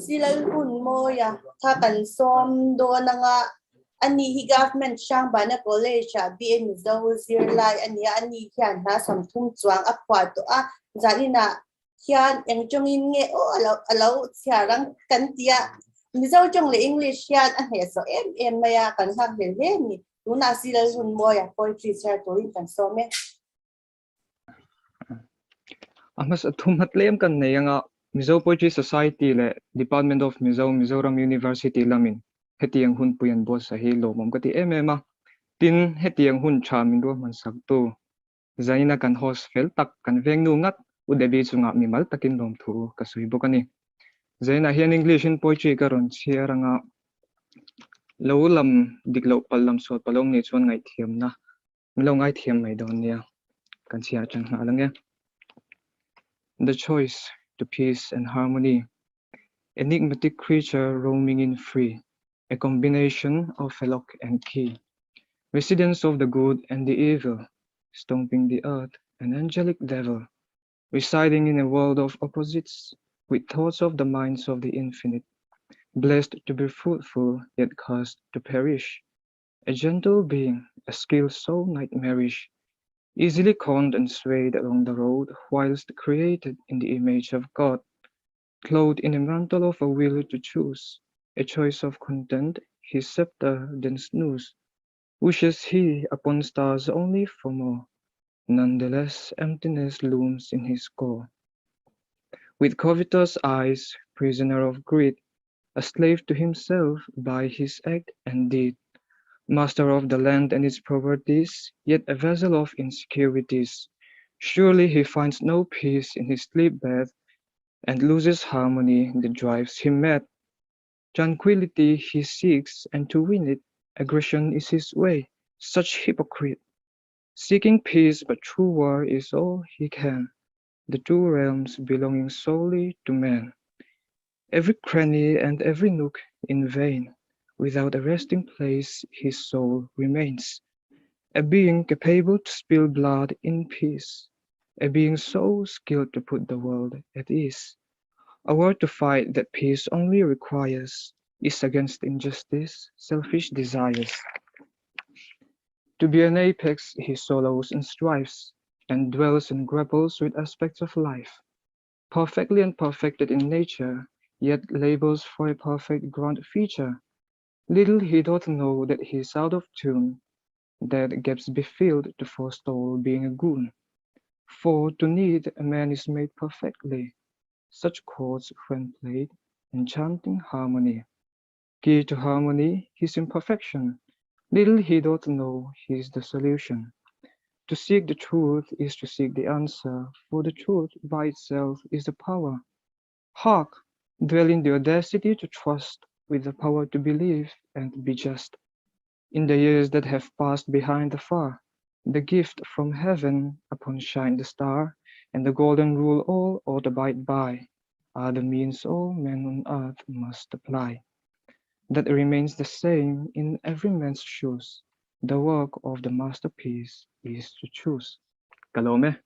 si Lalhunmawia thakan som do na nga ani hi government sang ba na college bi Mizo zirlai ani hian na samthum chuang apwa to a zanina hian engchongin nge o alo chiarang kantia Mizo chong le English hian a he so em maya kan hak le ni tuna si Lalhunmawia poetry society kan so me Amas athumat lem kan nei anga Mizo Poetry Society le Department of Mizo Mizoram University lamin hetiang hun puyan buatsaih lomom kati emema tin hetiang hun chamin ro man saktu zaina kan host fel tak kan vengnu ngat udebi chunga mimal takin lom thu kasui bokani zaina hian English in poetry karon chiaranga lolam diklo pallam sot palong ni chon ngai thiam na milo ngai thiam mai don nia kan chia chan halange. The choice to peace and harmony, enigmatic creature roaming in free, a combination of lock and key, residents of the good and the evil, stomping the earth, an angelic devil, residing in a world of opposites, with thoughts of the minds of the infinite, blessed to be fruitful, yet cursed to perish, a gentle being, a skill so nightmarish, easily conned and swayed along the road, whilst created in the image of God, clothed in a mantle of a will to choose, a choice of content, his scepter then snooze, wishes he upon stars only for more, nonetheless emptiness looms in his core. With covetous eyes, prisoner of greed, a slave to himself by his act and deed, master of the land and its properties, yet a vessel of insecurities. Surely he finds no peace in his sleep bed, and loses harmony that drives him mad. Tranquility he seeks, and to win it, aggression is his way. Such hypocrite, seeking peace but through war is all he can. The two realms belonging solely to man. Every cranny and every nook in vain. Without a resting place his soul remains, a being capable to spill blood in peace, a being so skilled to put the world at ease. A war to fight that peace only requires is against injustice, selfish desires. To be an apex he solows and strives, and dwells and grapples with aspects of life, perfectly unperfected in nature, yet labors for a perfect ground feature. Little he doth know that he is out of tune, that gaps be filled to forestall being a goon. For to need a man is made perfectly, such chords when played, enchanting harmony. Key to harmony, his imperfection. Little he doth know he is the solution. To seek the truth is to seek the answer, for the truth by itself is the power. Hark! Dwell in the audacity to trust, with the power to believe and be just. In the years that have passed behind the far, the gift from heaven upon shine the star, and the golden rule all ought abide by, are the means all men on earth must apply. That remains the same in every man's shoes. The work of the masterpiece is to choose. Kalome.